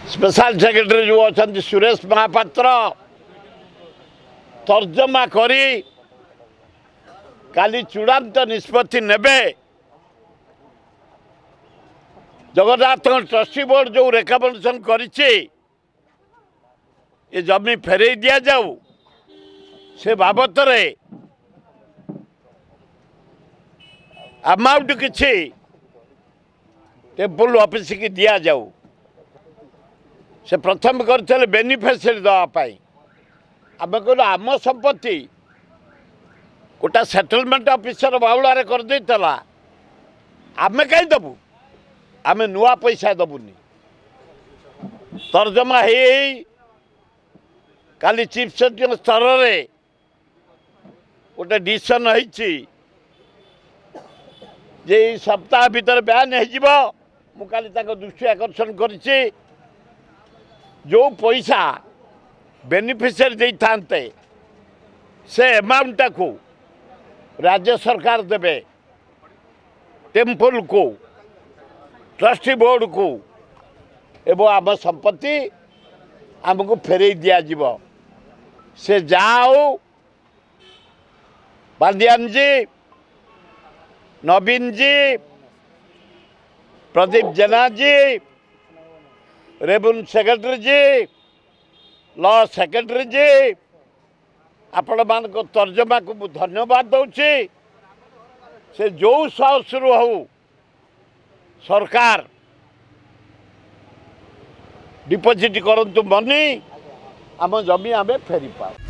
Special secretary जो अच्छा सुरेश महापात्र तर्जमा करी काली चूड़ांत निष्पत्ति नेबे जगन्नाथ ट्रस्टी बोर्ड जो रेकमेंडेशन करिछि ये जमी फेरे दिया जाऊ से बाबत अमाउंट किछि टेम्पल ऑफिस की दिया जाऊ से प्रथम करते बेनिफिशियरी दवापाई आम कहलु आम संपत्ति गोटा सेटलमेंट ऑफिसर बाउलारे कर देला आम कहीं दबू आम नुआ पैसा दबुनी तर्जमा काली चीफ सेक्रेटरी स्तर में गोटे डिसीजन होइछि जे सप्ताह भीतर बयान हो काली दृष्टि आकर्षण करिछि जो पैसा बेनिफिशियरी दे थांते से अमाउंट को राज्य सरकार देवे टेम्पल को ट्रस्टी बोर्ड को एवं आम संपत्ति आमको फेरे दिया जीवो से जाओ बांदियान जी नवीन जी प्रदीप जेना जी रेवेन्यू सेक्रेटरी जी लॉ सेक्रेटरी जी आपण मान को तर्जमा को धन्यवाद दूसरी से जो साहसरू हो सरकार डिपोजिट करंतु मनी आम जमी आम फेरी पाओ।